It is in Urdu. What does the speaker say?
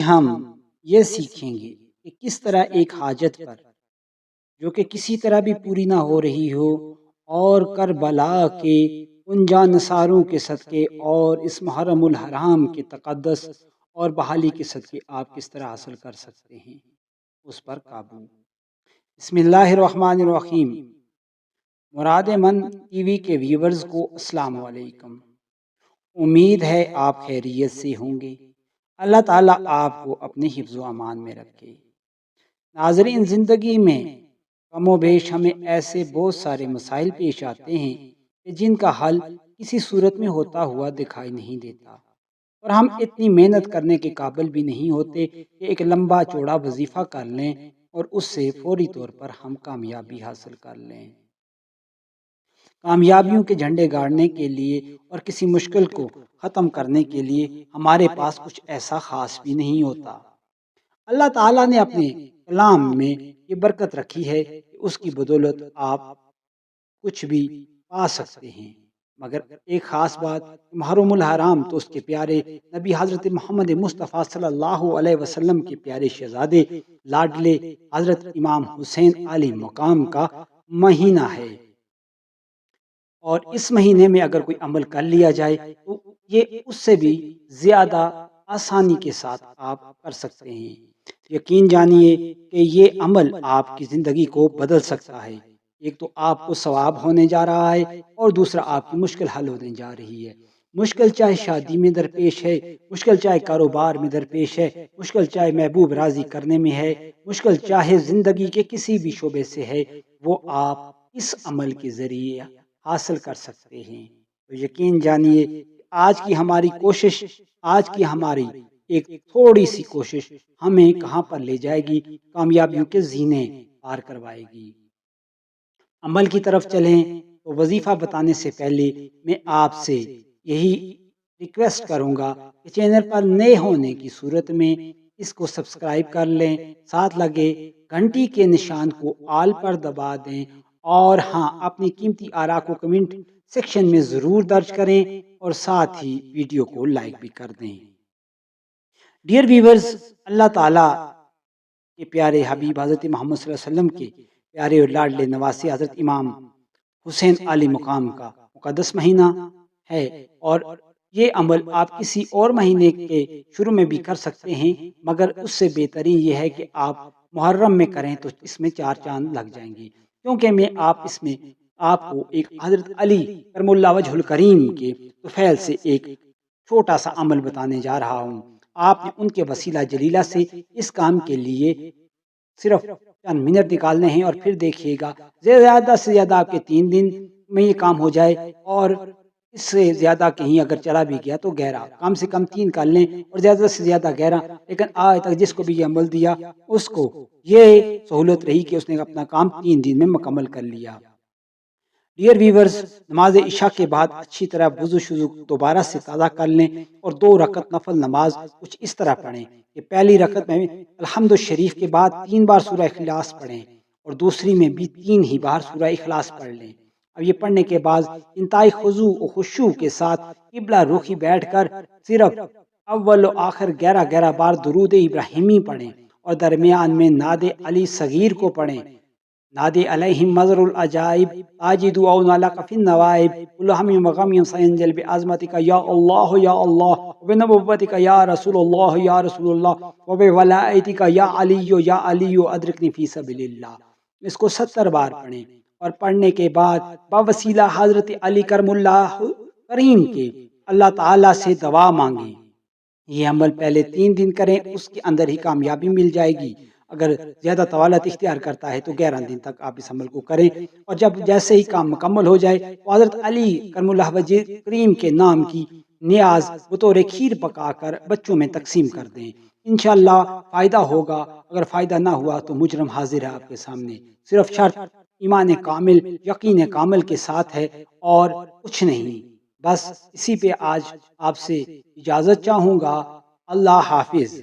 ہم یہ سیکھیں گے کہ کس طرح ایک حاجت پر جو کہ کسی طرح بھی پوری نہ ہو رہی ہو اور کربلا کے ان جانثاروں کے صدقے اور اس محرم الحرام کے تقدس اور بحالی کے صدقے آپ کس طرح حاصل کر سکتے ہیں اس پر قابو۔ بسم اللہ الرحمن الرحیم۔ مراد من ٹی وی کے ویورز کو السلام علیکم۔ امید ہے آپ خیریت سے ہوں گے۔ اللہ تعالیٰ آپ کو اپنے حفظ و امان میں رکھے۔ ناظرین، زندگی میں کم و بیش ہمیں ایسے بہت سارے مسائل پیش آتے ہیں کہ جن کا حل کسی صورت میں ہوتا ہوا دکھائی نہیں دیتا، اور ہم اتنی محنت کرنے کے قابل بھی نہیں ہوتے کہ ایک لمبا چوڑا وظیفہ کر لیں اور اس سے فوری طور پر ہم کامیابی حاصل کر لیں۔ کامیابیوں کے جھنڈے گاڑنے کے لیے اور کسی مشکل کو ختم کرنے کے لیے ہمارے پاس کچھ ایسا خاص بھی نہیں ہوتا۔ اللہ تعالیٰ نے اپنے کلام میں یہ برکت رکھی ہے کہ اس کی بدولت آپ کچھ بھی پا سکتے ہیں، مگر ایک خاص بات، محرم الحرام تو اس کے پیارے نبی حضرت محمد مصطفیٰ صلی اللہ علیہ وسلم کے پیارے شہزادے لاڈلے حضرت امام حسین علی مقام کا مہینہ ہے، اور اس مہینے میں اگر کوئی عمل کر لیا جائے تو یہ اس سے بھی زیادہ آسانی کے ساتھ آپ کر سکتے ہیں۔ یقین جانیے کہ یہ عمل آپ کی زندگی کو بدل سکتا ہے۔ ایک تو آپ کو ثواب ہونے جا رہا ہے اور دوسرا آپ کی مشکل حل ہونے جا رہی ہے۔ مشکل چاہے شادی میں درپیش ہے، مشکل چاہے کاروبار میں درپیش ہے، مشکل چاہے محبوب راضی کرنے میں ہے، مشکل چاہے زندگی کے کسی بھی شعبے سے ہے، وہ آپ اس عمل کے ذریعے حاصل کر سکتے ہیں۔ تو یقین جانیے آج کی ہماری کوشش، آج کی ہماری ایک تھوڑی سی کوشش ہمیں کہاں پر لے جائے گی، کامیابیوں کے زینے پار کروائے گی۔ عمل کی طرف چلیں تو وظیفہ بتانے سے پہلے میں آپ سے یہی ریکویسٹ کروں گا کہ چینل پر نئے ہونے کی صورت میں اس کو سبسکرائب کر لیں، ساتھ لگے گھنٹی کے نشان کو آل پر دبا دیں، اور ہاں، اپنی قیمتی آراء کو کمنٹ سیکشن میں ضرور درج کریں اور ساتھ ہی ویڈیو کو لائک بھی کر دیں۔ ڈیئر ویورز، اللہ تعالیٰ کے پیارے حبیب حضرت محمد صلی اللہ علیہ وسلم کے پیارے اور لاڈلے نواسے حضرت امام حسین علی مقام کا مقدس مہینہ ہے، اور یہ عمل آپ کسی اور مہینے کے شروع میں بھی کر سکتے ہیں، مگر اس سے بہترین یہ ہے کہ آپ محرم میں کریں تو اس میں 4 چاند لگ جائیں گے، کیونکہ میں اس میں آپ کو ایک حضرت علی کرم اللہ وجہ الکریم کے طفیل سے ایک چھوٹا سا عمل بتانے جا رہا ہوں۔ آپ نے ان کے وسیلہ جلیلہ سے اس کام کے لیے صرف چند منٹ نکالنے ہیں، اور پھر دیکھیے گا زیادہ سے زیادہ آپ کے 3 دن میں یہ کام ہو جائے، اور اس سے زیادہ کہیں اگر چلا بھی گیا تو گہرا، کم سے کم 3 کر لیں اور زیادہ سے زیادہ گہرا، لیکن آج تک جس کو بھی یہ عمل دیا اس کو یہ سہولت رہی کہ اس نے اپنا کام 3 دن میں مکمل کر لیا۔ ڈیئر ویورز، نماز عشاء کے بعد اچھی طرح وضو شضو دوبارہ سے تازہ کر لیں اور 2 رکعت نفل نماز کچھ اس طرح پڑھیں کہ پہلی رکعت میں الحمد شریف کے بعد 3 بار سورہ اخلاص پڑھیں، اور دوسری میں بھی 3 ہی بار سورہ اخلاص پڑھ لیں۔ اب یہ پڑھنے کے بعد انتہائی خضوع و خشوع کے ساتھ قبلہ رخی بیٹھ کر صرف اول و آخر 11 بار درود ابراہیمی پڑھیں، اور درمیان میں نعت علی صغیر کو پڑھیں۔ ناد علیہم مظر العجائب آجد دعاؤنا لک فی النوائب کل ہم وغم سینجل بعظمتک یا اللہ یا اللہ وبنبوتک یا رسول اللہ وبولایتک یا علی ادرکنی فی سبیل اللہ۔ اس کو 70 بار پڑھیں، اور پڑھنے کے بعد بوسیلہ حضرت علی کرم اللہ کریم کے اللہ تعالیٰ سے دعا مانگیں۔ یہ عمل پہلے 3 دن کریں، اس کے اندر ہی کامیابی مل جائے گی۔ اگر زیادہ طوالت اختیار کرتا ہے تو 11 دن تک آپ اس عمل کو کریں، اور جب جیسے ہی کام مکمل ہو جائے تو حضرت علی کرم اللہ وجہ کریم کے نام کی نیاز بطور کھیر پکا کر بچوں میں تقسیم کر دیں۔ انشاءاللہ فائدہ ہوگا، اگر فائدہ نہ ہوا تو مجرم حاضر ہے آپ کے سامنے۔ صرف شرط ایمان کامل، یقین کامل کے ساتھ ہے اور کچھ نہیں۔ بس اسی پہ آج آپ سے اجازت چاہوں گا۔ اللہ حافظ۔